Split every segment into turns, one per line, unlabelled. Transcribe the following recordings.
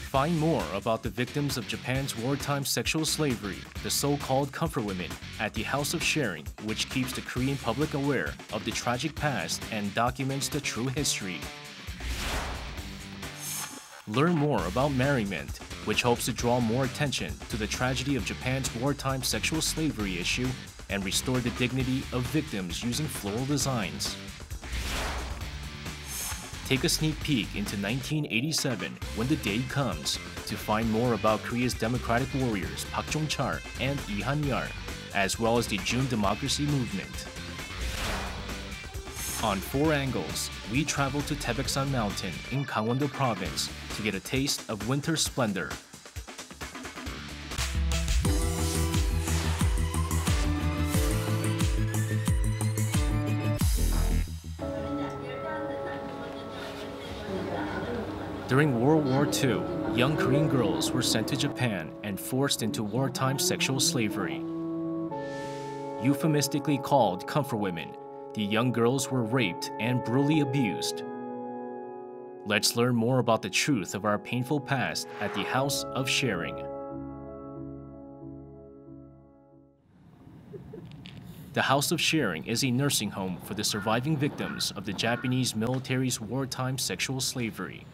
Find more about the victims of Japan's wartime sexual slavery, the so-called comfort women, at the House of Sharing, which keeps the Korean public aware of the tragic past and documents the true history. Learn more about Marymond, which hopes to draw more attention to the tragedy of Japan's wartime sexual slavery issue and restore the dignity of victims using floral designs. Take a sneak peek into 1987 when the day comes to find more about Korea's democratic warriors Park Jong-chul and Han-yeol, as well as the June democracy movement. On 4 Angles, we travel to Taebaeksan Mountain in Gangwon-do province to get a taste of winter splendor. During World War II, young Korean girls were sent to Japan and forced into wartime sexual slavery. Euphemistically called comfort women, the young girls were raped and brutally abused. Let's learn more about the truth of our painful past at the House of Sharing. The House of Sharing is a nursing home for the surviving victims of the Japanese military's wartime sexual slavery.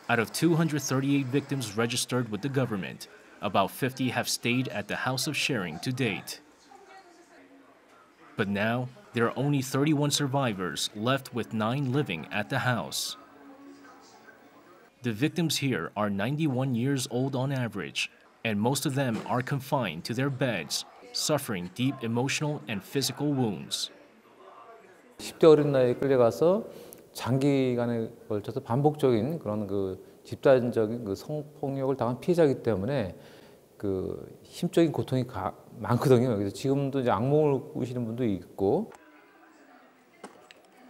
Out of 238 victims registered with the government, about 50 have stayed at the House of Sharing to date. But now, there are only 31 survivors left with 9 living at the house. The victims here are 91 years old on average, and most of them are confined to their beds, suffering deep emotional and physical wounds.
10대 어린 나이에 끌려가서 장기간에 걸쳐서 반복적인 그런 집단적인 성폭력을 당한 피해자이기 때문에 심적인 고통이 많거든요. 그래서 지금도 이제 악몽을 꾸시는 분도 있고.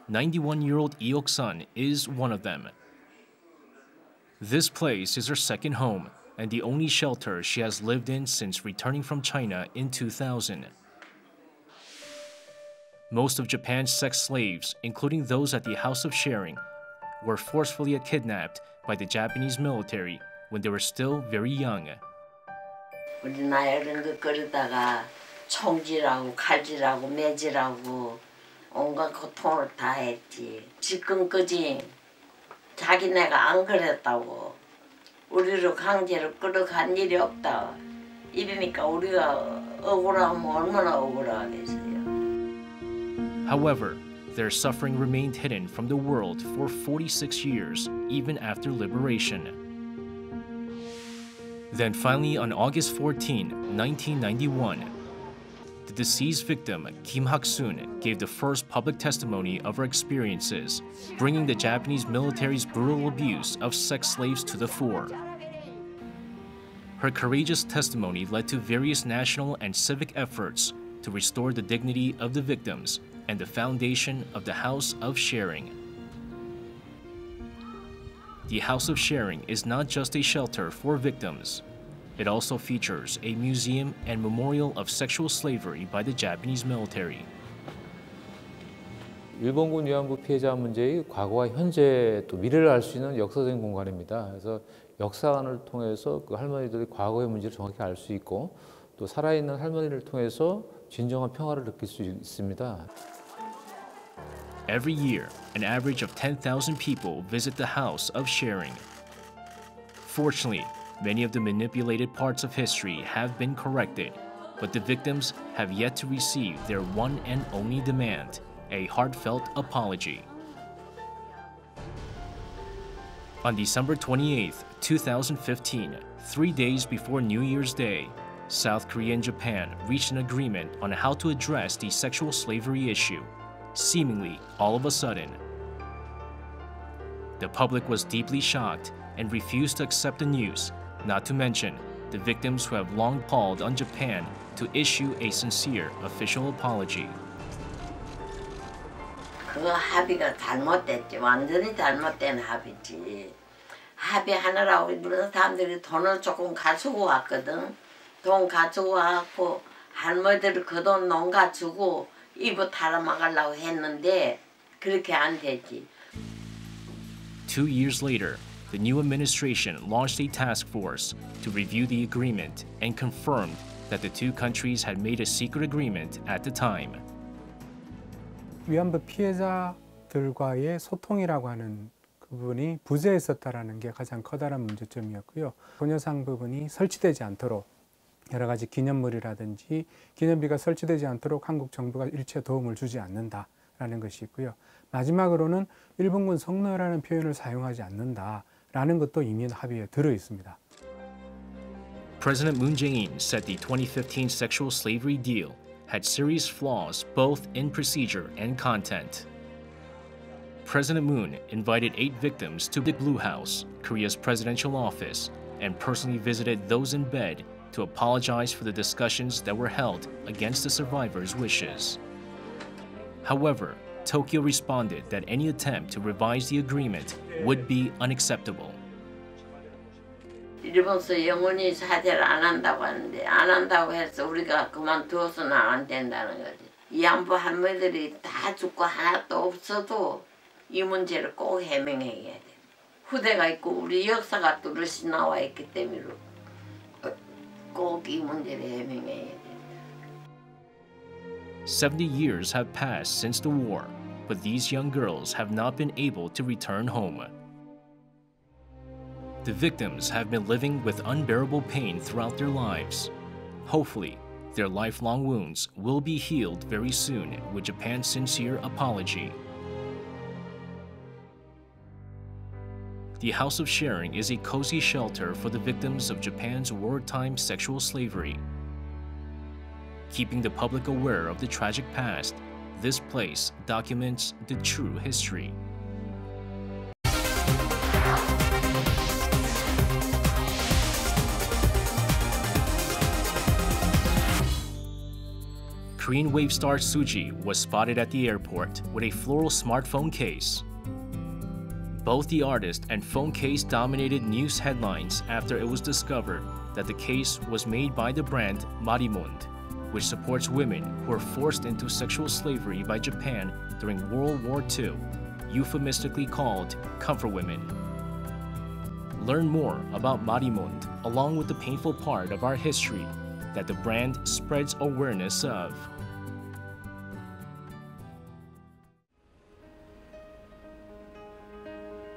91-year-old Eok-sun is one of them. This place is her second home and the only shelter she has lived in since returning from China in 2000. Most of Japan's sex slaves, including those at the House of Sharing, were forcefully kidnapped by the Japanese military when they were still very young.
우리나라 이런 거 그러다가 총질하고 칼질하고 매질하고 온갖 고통을 다 했지. 지금까지 자기네가 안 그랬다고 우리를 강제로 끌어간 일이 없다. 이러니까 우리가 억울하면 얼마나 억울하겠어요.
However, their suffering remained hidden from the world for 46 years, even after liberation. Then finally, on August 14, 1991, the deceased victim, Kim Hak-soon, gave the first public testimony of her experiences, bringing the Japanese military's brutal abuse of sex slaves to the fore. Her courageous testimony led to various national and civic efforts to restore the dignity of the victims and the foundation of the House of Sharing. The House of Sharing is not just a shelter for victims. It also features a museum and memorial of sexual slavery by the Japanese military.
일본군 위안부 피해자 문제의 과거와 현재 또 미래를 알 수 있는 역사적인 공간입니다. 그래서 역사관을 통해서 그 할머니들의 과거의 문제를 정확히 알 수 있고 또 살아있는 할머니를 통해서 진정한 평화를 느낄 수 있습니다.
Every year, an average of 10,000 people visit the House of Sharing. Fortunately, many of the manipulated parts of history have been corrected, but the victims have yet to receive their one and only demand, a heartfelt apology. On December 28, 2015, 3 days before New Year's Day, South Korea and Japan reached an agreement on how to address the sexual slavery issue, seemingly all of a sudden. The public was deeply shocked and refused to accept the news, not to mention the victims who have long called on Japan to issue a sincere official apology.
그 합의가 잘못됐지. 완전히 잘못된 합의지. 합의하느라고 이런 사람들이 돈을 조금 가지고 왔거든. 돈 가지고 와갖고 할머니들 그 돈 농가 주고 입을 달아먹으려고 했는데 그렇게 안 되지.
2 years later, the new administration launched a task force to review the agreement and confirmed that the two countries had made a secret agreement at the time.
위안부 피해자들과의 소통이라고 하는 그 부분이 부재했었다라는 게 가장 커다란 문제점이었고요. 소녀상 부분이 설치되지 않도록 여러 가지 기념물이라든지 기념비가 설치되지 않도록 한국 정부가 일체 도움을 주지 않는다라는 것이 있고요. 마지막으로는 일본군 성노예라는 표현을 사용하지 않는다라는 것도 이미 합의에 들어 있습니다.
President Moon Jae-in said the 2015 sexual slavery deal had serious flaws both in procedure and content. President Moon invited 8 victims to the Blue House, Korea's presidential office, and personally visited those in bed to apologize for the discussions that were held against the survivors' wishes. However, Tokyo responded that any attempt to revise the agreement would be unacceptable.
일본서 영원히 사죄를 안 한다고 하는데 안 한다고 해서 우리가 그만두어서는 안 된다는 거지. 위안부 할머니들이 다 죽고 하나도 없어도 이 문제를 꼭 해명해야 돼. 후대가 있고 우리 역사가 뚜렷이 나와 있기 때문에 꼭 이 문제를 해명해야 돼.
70 years have passed since the war, but these young girls have not been able to return home. The victims have been living with unbearable pain throughout their lives. Hopefully, their lifelong wounds will be healed very soon with Japan's sincere apology. The House of Sharing is a cozy shelter for the victims of Japan's wartime sexual slavery. Keeping the public aware of the tragic past, this place documents the true history. Korean wave star Suji was spotted at the airport with a floral smartphone case. Both the artist and phone case dominated news headlines after it was discovered that the case was made by the brand Marymond, which supports women who were forced into sexual slavery by Japan during World War II, euphemistically called comfort women. Learn more about Marymond along with the painful part of our history that the brand spreads awareness of.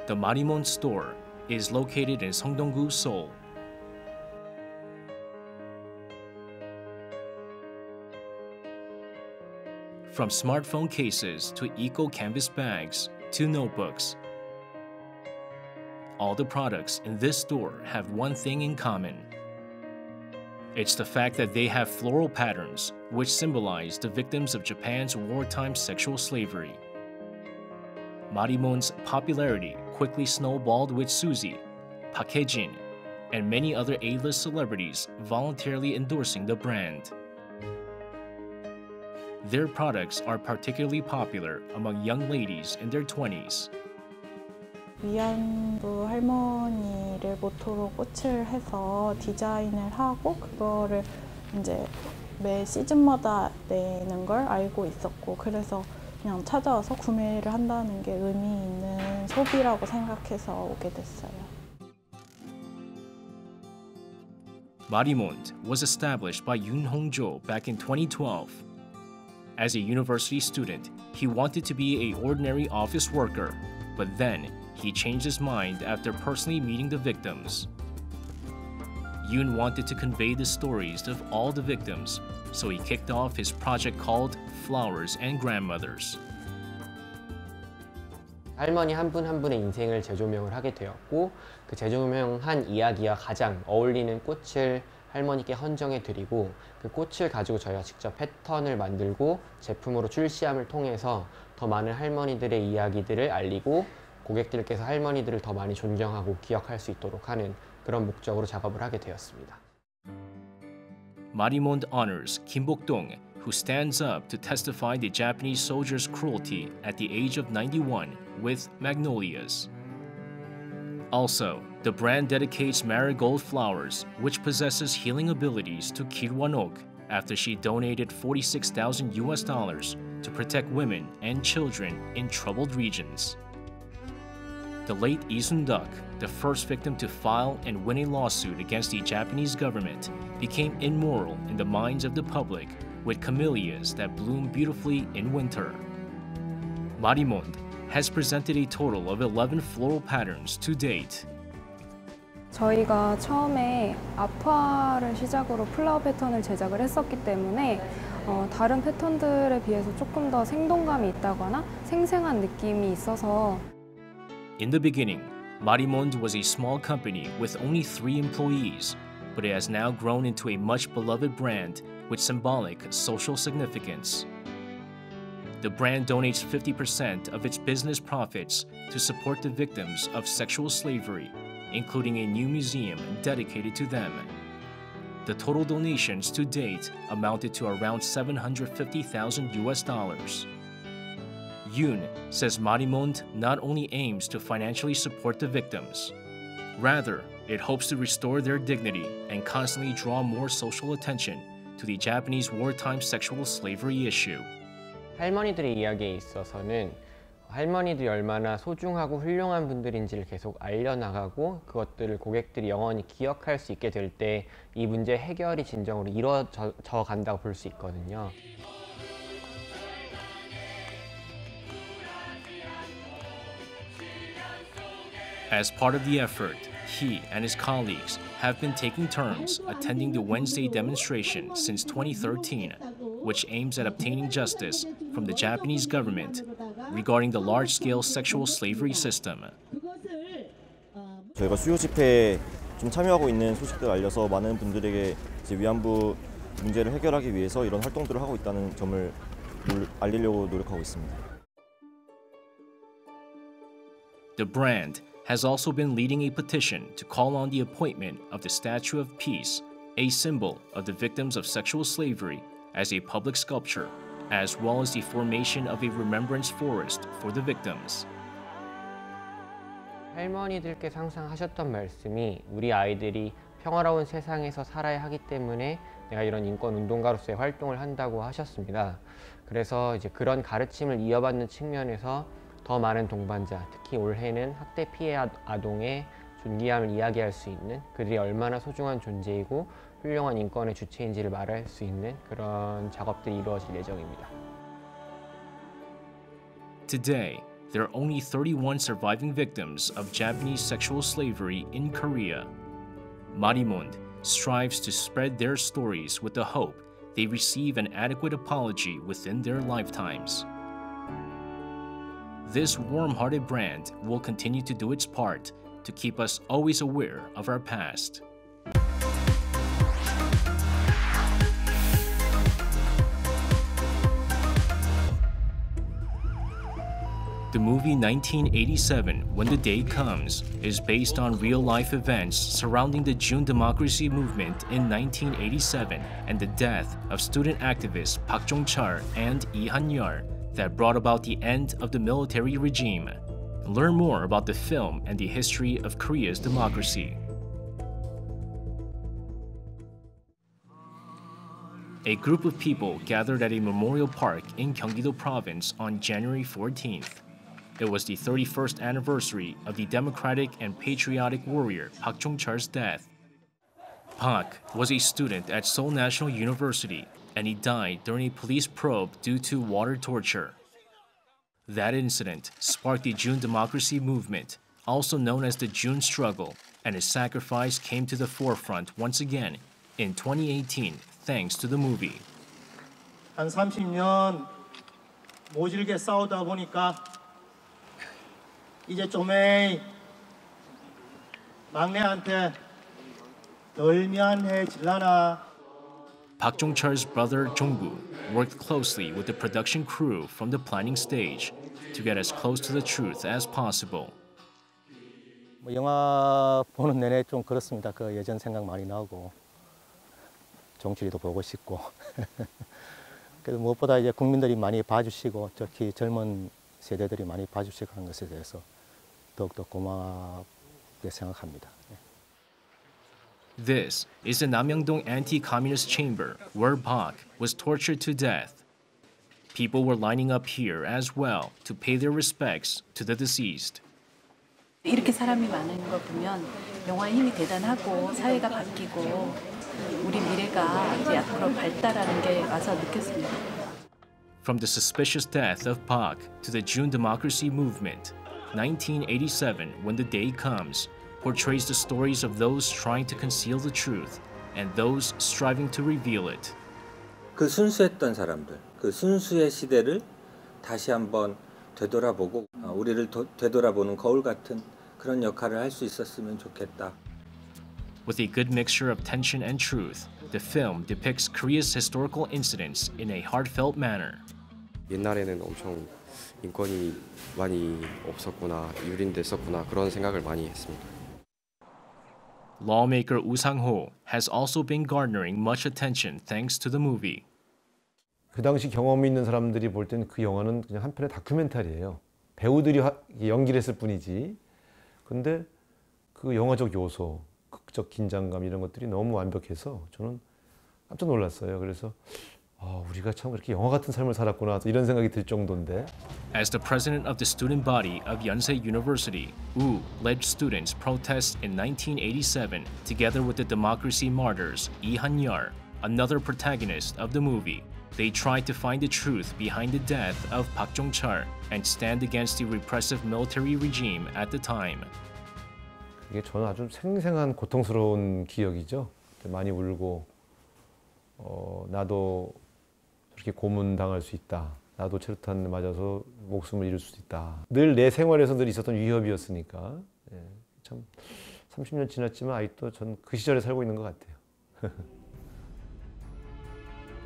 The Marymond store is located in Seongdong-gu, Seoul. From smartphone cases to eco-canvas bags to notebooks, all the products in this store have one thing in common. It's the fact that they have floral patterns which symbolize the victims of Japan's wartime sexual slavery. Marymond's popularity quickly snowballed with Suzy, Park Hae-jin, and many other A-list celebrities voluntarily endorsing the brand. Their products are particularly popular among young ladies in their 20s.
위안부 할머니를 모토로 꽃을 해서 디자인을 하고 그거를 이제 매 시즌마다 내는 걸 알고 있었고 그래서 그냥 찾아와서 구매를 한다는 게 의미 있는 소비라고 생각해서 오게 됐어요.
Marymond was established by Yoon Hong-jo back in 2012. As a university student, he wanted to be an ordinary office worker, but then he changed his mind after personally meeting the victims. Yoon wanted to convey the stories of all the victims, so he kicked off his project called Flowers and Grandmothers.
할머니 한 분 한 분의 인생을 재조명을 하게 되었고 그 재조명한 이야기와 가장 어울리는 꽃을 할머니께 헌정해 드리고 그 꽃을 가지고 저희가 직접 패턴을 만들고 제품으로 출시함을 통해서 더 많은 할머니들의 이야기들을 알리고 고객들께서 할머니들을 더 많이 존경하고 기억할 수 있도록 하는 그런 목적으로 작업을 하게 되었습니다.
Marymond honors Kim Bok-dong, who stands up to testify the Japanese soldiers' cruelty at the age of 91 with magnolias. Also, the brand dedicates marigold flowers, which possesses healing abilities, to Kil Won-ok after she donated $46,000 to protect women and children in troubled regions. The late Lee Sun-duk, the first victim to file and win a lawsuit against the Japanese government, became immoral in the minds of the public with camellias that bloom beautifully in winter. Marymond has presented a total of 11 floral patterns to date.
저희가 처음에 아쿠아를 시작으로 플라워 패턴을 제작을 했었기 때문에 다른 패턴들에 비해서 조금 더 생동감이 있다거나 생생한 느낌이 있어서
In the beginning, Marymond was a small company with only 3 employees, but it has now grown into a much beloved brand with symbolic social significance. The brand donates 50% of its business profits to support the victims of sexual slavery, including a new museum dedicated to them. The total donations to date amounted to around $750,000 US. Yoon says Marymond not only aims to financially support the victims, rather, it hopes to restore their dignity and constantly draw more social attention to the Japanese wartime sexual slavery issue.
할머니들의 이야기에 있어서는 할머니들이 얼마나 소중하고 훌륭한 분들인지를 계속 알려나가고 그것들을 고객들이 영원히 기억할 수 있게 될 때 이 문제 해결이 진정으로 이루어져 간다고 볼 수 있거든요.
As part of the effort, he and his colleagues have been taking turns attending the Wednesday demonstration since 2013, which aims at obtaining justice from the Japanese government regarding the large-scale sexual slavery system.
저희가 수요 집회에 좀 참여하고 있는 소식들을 알려서 많은 분들에게 이제 위안부 문제를 해결하기 위해서 이런 활동들을 하고 있다는 점을 알리려고 노력하고 있습니다.
The brand has also been leading a petition to call on the appointment of the Statue of Peace, a symbol of the victims of sexual slavery, as a public sculpture, as well as the formation of a remembrance forest for the victims.
할머니들께서 항상 하셨던 말씀이 우리 아이들이 평화로운 세상에서 살아야 하기 때문에 내가 이런 인권 운동가로서의 활동을 한다고 하셨습니다. 그래서 이제 그런 가르침을 이어받는 측면에서 더 많은 동반자, 특히 올해는 학대 피해 아동의 존귀함을 이야기할 수 있는 그들이 얼마나 소중한 존재이고 훌륭한 인권의 주체인지를 말할 수 있는 그런 작업들이 이루어질 예정입니다.
Today, there are only 31 surviving victims of Japanese sexual slavery in Korea. Marymond strives to spread their stories with the hope they receive an adequate apology within their lifetimes. This warm-hearted brand will continue to do its part to keep us always aware of our past. The movie 1987, When the Day Comes, is based on real-life events surrounding the June democracy movement in 1987 and the death of student activists Park Jong-chul and Han-yeol that brought about the end of the military regime. Learn more about the film and the history of Korea's democracy. A group of people gathered at a memorial park in Gyeonggi-do province on January 14th. It was the 31st anniversary of the democratic and patriotic warrior Park Jong-chul's death. Park was a student at Seoul National University, and he died during a police probe due to water torture. That incident sparked the June democracy movement, also known as the June struggle, and his sacrifice came to the forefront once again in 2018 thanks to the movie.
한 30년 모질게 싸우다 보니까 이제 조메이 막내한테 덜 미안해질라나.
Park Jong-chul's brother Jong-vhul worked closely with the production crew from the planning stage to get as close to the truth as possible.
영화 보는 내내 좀 그렇습니다. 그 예전 생각 많이 나고 정치리도 보고 싶고. 그래서 무엇보다 이제 국민들이 많이 봐주시고 특히 젊은 세대들이 많이 봐주시고 하는 것에 대해서 더욱더 고맙게 생각합니다.
This is the Namyangdong Anti-Communist Chamber, where Park was tortured to death. People were lining up here as well to pay their respects to the deceased.
이렇게 사람이 많은 거 보면 영화의 힘이 대단하고 사회가 바뀌고 우리 미래가 이제 앞으로 발달하는 게 와서 느꼈습니다.
From the suspicious death of Park to the June democracy movement, 1987, When the Day Comes, portrays the stories of those trying to conceal the truth and those striving to reveal it.
그 순수했던 사람들, 그 순수의 시대를 다시 한번 되돌아보고 우리를 되돌아보는 거울 같은 그런 역할을 할 수 있었으면 좋겠다.
With a good mixture of tension and truth, the film depicts Korea's historical incidents in a heartfelt manner.
옛날에는 엄청 인권이 많이 없었구나, 유린됐었구나 그런 생각을 많이 했습니다.
Lawmaker Woo Sang-ho has also been garnering much attention thanks to the movie.
그 당시 경험이 있는 사람들이 볼 때는 그 영화는 그냥 한 편의 다큐멘터리예요. 배우들이 연기를 했을 뿐이지. 근데 그 영화적 요소, 극적 긴장감 이런 것들이 너무 완벽해서 저는 깜짝 놀랐어요. 그래서 우리가 참 그렇게 영화 같은 삶을 살았구나 이런 생각이 들 정도인데.
As the president of the student body of Yonsei University, Woo led students' protests in 1987 together with the democracy martyrs Lee Han-yeol, another protagonist of the movie. They tried to find the truth behind the death of Park Jong-chul and stand against the repressive military regime at the time.
이게 저는 아주 생생한 고통스러운 기억이죠. 많이 울고 나도 저렇게 고문당할 수 있다. 나도 체류탄 맞아서 목숨을 잃을 수도 있다. 늘 내 생활에서 늘 있었던 위협이었으니까 참 30년 지났지만 아직도 전 그 시절에 살고 있는 것 같아요.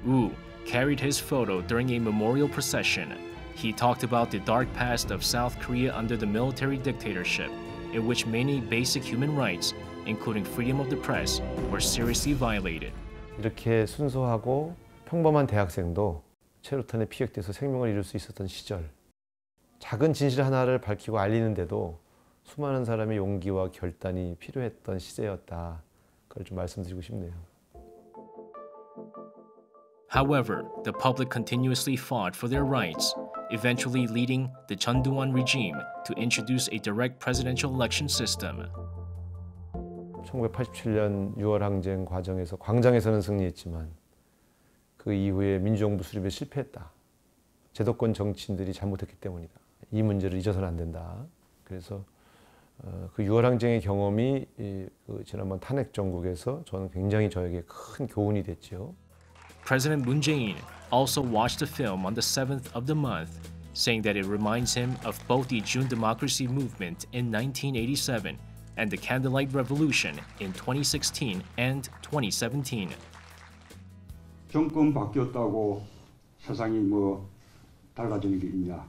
Woo carried his photo during a memorial procession. He talked about the dark past of South Korea under the military dictatorship, in which many basic human rights, including freedom of the press, were seriously violated.
이렇게 순수하고 평범한 대학생도 체류탄에 피격돼서 생명을 잃을 수 있었던 시절. 작은 진실 하나를 밝히고 알리는데도 수많은 사람의 용기와 결단이 필요했던 시대였다. 그걸 좀 말씀드리고 싶네요.
However, the public continuously fought for their rights, eventually leading the Chun Doo-won regime to introduce a direct presidential election system.
1987년 6월 항쟁 과정에서 광장에서는 승리했지만 그 이후에 민주정부 수립에 실패했다. 제도권 정치인들이 잘못했기 때문이다. 이 문제를 잊어서는 안 된다. 그래서 그 6월 항쟁의 경험이 지난번 탄핵 정국에서 저는 굉장히 저에게 큰 교훈이 됐죠.
President Moon Jae-in also watched the film on the 7th of the month, saying that it reminds him of both the June democracy movement in 1987 and the Candlelight Revolution in 2016 and 2017.
정권 바뀌었다고 세상이 뭐 달라지는 게 있냐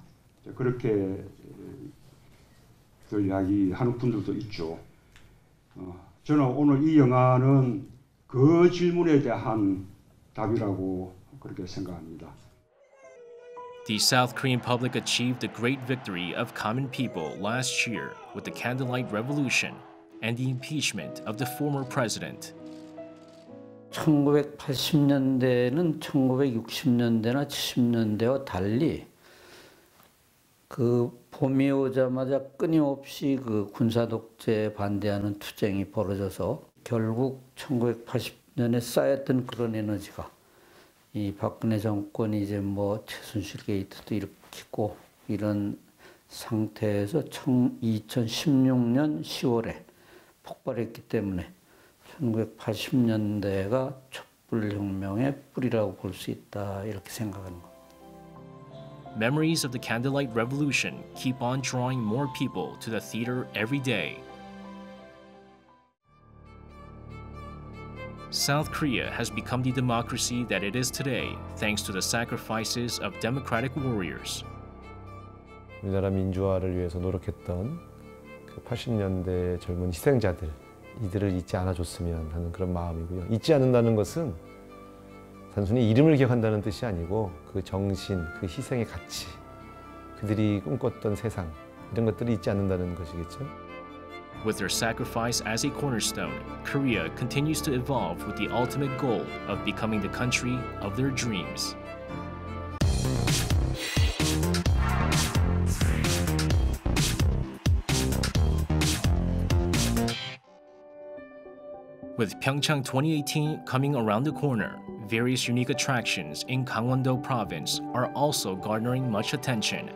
그렇게 이야기하는 분들도 있죠. 저는 오늘 이 영화는 그 질문에 대한 답이라고 그렇게 생각합니다.
The South Korean public achieved the great victory of common people last year with the Candlelight Revolution and the impeachment of the former president.
1980년대는 1960년대나 70년대와 달리 그 봄이 오자마자 끊임없이 그 군사 독재에 반대하는 투쟁이 벌어져서 결국 1980년에 쌓였던 그런 에너지가 이 박근혜 정권이 이제 뭐 최순실 게이트도 일으키고 이런 상태에서 2016년 10월에 폭발했기 때문에 1980년대가 촛불혁명의 뿌리라고 볼 수 있다 이렇게 생각하는 겁니다.
Memories of the Candlelight Revolution keep on drawing more people to the theater every day. South Korea has become the democracy that it is today thanks to the sacrifices of democratic warriors.
우리나라 민주화를 위해서 노력했던 그 80년대 젊은 희생자들 이들을 잊지 않아줬으면 하는 그런 마음이고요. 잊지 않는다는 것은 단순히 이름을 기억한다는 뜻이 아니고 그 정신, 그 희생의 가치, 그들이 꿈꿨던 세상 이런 것들을 잊지 않는다는 것이겠죠.
With their sacrifice as a cornerstone, Korea continues to evolve with the ultimate goal of becoming the country of their dreams. With Pyeongchang 2018 coming around the corner, various unique attractions in Gangwon-do province are also garnering much attention.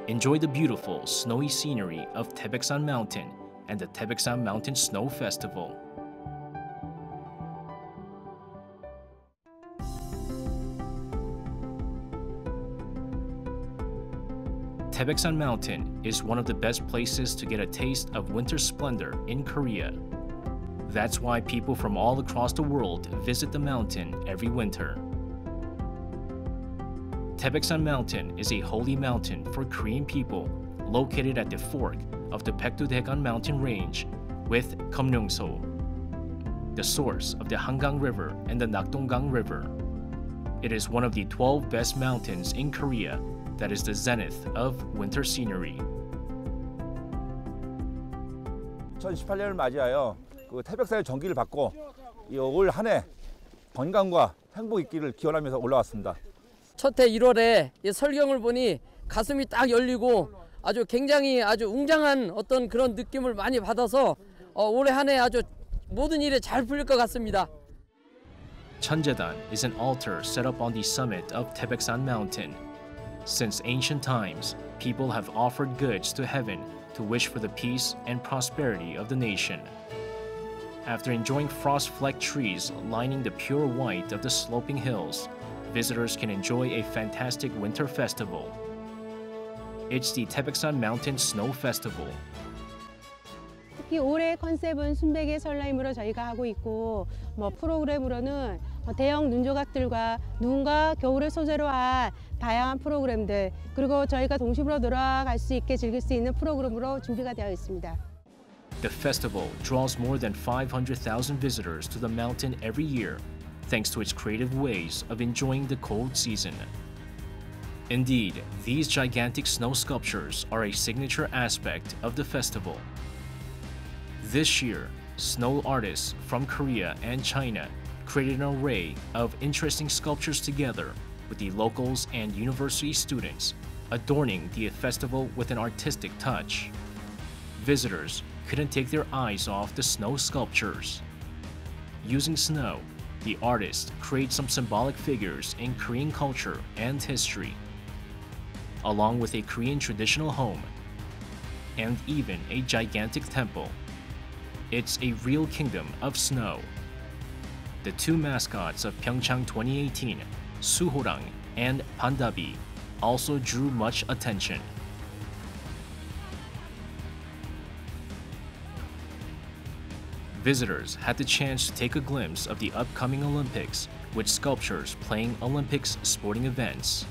Enjoy the beautiful snowy scenery of Taebaeksan Mountain and the Taebaeksan Mountain Snow Festival. Taebaeksan Mountain is one of the best places to get a taste of winter splendor in Korea. That's why people from all across the world visit the mountain every winter. Taebaeksan Mountain is a holy mountain for Korean people located at the fork of the Baekdu-daegan mountain range with Gyeongwon-do, the source of the Hangang River and the Nakdong-gang River. It is one of the 12 best mountains in Korea that is the zenith of winter scenery.
2018년을 맞이하여 그 태백산의 전기를 받고 올 한 해 건강과 행복 있기를 기원하면서 올라왔습니다.
첫 해 1월에 설경을 보니 가슴이 딱 열리고 아주 굉장히 아주 웅장한 어떤 그런 느낌을 많이 받아서 올해 한 해 아주 모든 일에 잘 풀릴 것 같습니다.
Cheonjedan is an altar set up on the summit of Taebaeksan Mountain. Since ancient times, people have offered goods to heaven to wish for the peace and prosperity of the nation. After enjoying frost-flecked trees lining the pure white of the sloping hills, visitors can enjoy a fantastic winter festival. It's the Taebaeksan Mountain Snow Festival.
특히 올해 컨셉은 순백의 설날임으로 저희가 하고 있고 프로그램으로는 대형 눈조각들과 눈과 겨울을 소재로 한 다양한 프로그램들 그리고 저희가 동심으로 돌아갈 수 있게 즐길 수 있는 프로그램으로 준비가 되어 있습니다.
The festival draws more than 500,000 visitors to the mountain every year, thanks to its creative ways of enjoying the cold season. Indeed, these gigantic snow sculptures are a signature aspect of the festival. This year, snow artists from Korea and China created an array of interesting sculptures together with the locals and university students, adorning the festival with an artistic touch. Visitors couldn't take their eyes off the snow sculptures. Using snow, the artists create some symbolic figures in Korean culture and history, along with a Korean traditional home, and even a gigantic temple. It's a real kingdom of snow. The two mascots of Pyeongchang 2018, Suhorang and Pandabi, also drew much attention. Visitors had the chance to take a glimpse of the upcoming Olympics, with sculptures playing Olympics sporting events.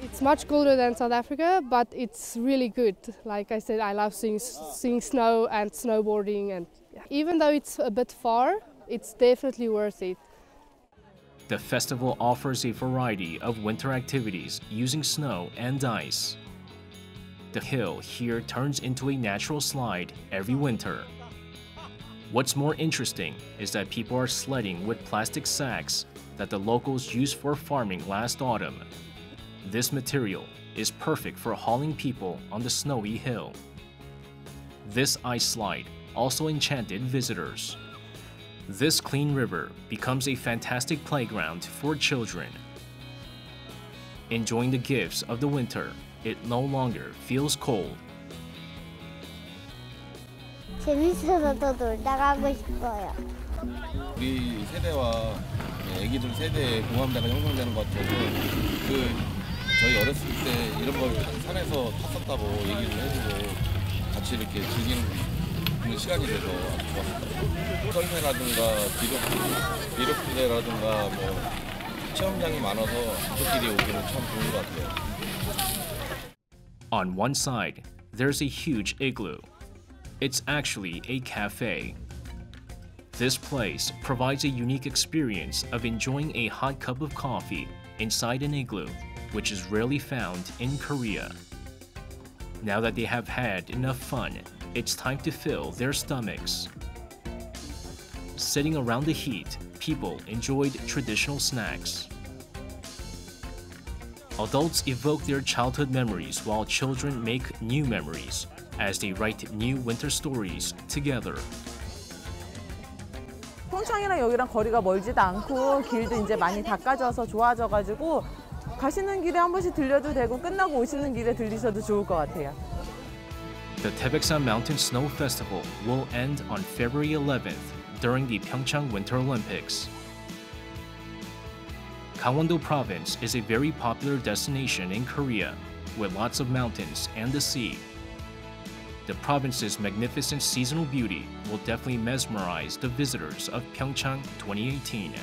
It's much colder than South Africa, but it's really good. Like I said, I love seeing snow and snowboarding, and even though it's a bit far, it's definitely worth it.
The festival offers a variety of winter activities using snow and ice. The hill here turns into a natural slide every winter. What's more interesting is that people are sledding with plastic sacks that the locals used for farming last autumn. This material is perfect for hauling people on the snowy hill. This ice slide also enchanted visitors. This clean river becomes a fantastic playground for children. Enjoying the gifts of the winter, it no longer feels cold.
재밌어서 더 놀다 가고 싶어요.
우리 세대와 애기들 세대의 공감대가 형성되는 것 같아서 저희 어렸을 때 이런 걸 산에서 탔었다고 얘기를 해주고 같이 이렇게 즐기는 시간이 돼서 아주 좋았습니다. 썰매라든가 비료푸대라든가 체험장이 많아서 가족끼리 오기는 참 좋은 것 같아요.
On one side, there's a huge igloo. It's actually a cafe. This place provides a unique experience of enjoying a hot cup of coffee inside an igloo, which is rarely found in Korea. Now that they have had enough fun, it's time to fill their stomachs. Sitting around the heat, people enjoyed traditional snacks. Adults evoke their childhood memories while children make new memories, as they write new winter stories together.
평창이랑 여기랑 거리가 멀지도 않고 길도 이제 많이 닦아져서 좋아져가지고 가시는 길에 한 번씩 들려도 되고 끝나고 오시는 길에 들리셔도 좋을 것 같아요.
The Taebaeksan Mountain Snow Festival will end on February 11th during the Pyeongchang Winter Olympics. Gangwon-do province is a very popular destination in Korea with lots of mountains and the sea. The province's magnificent seasonal beauty will definitely mesmerize the visitors of Pyeongchang 2018.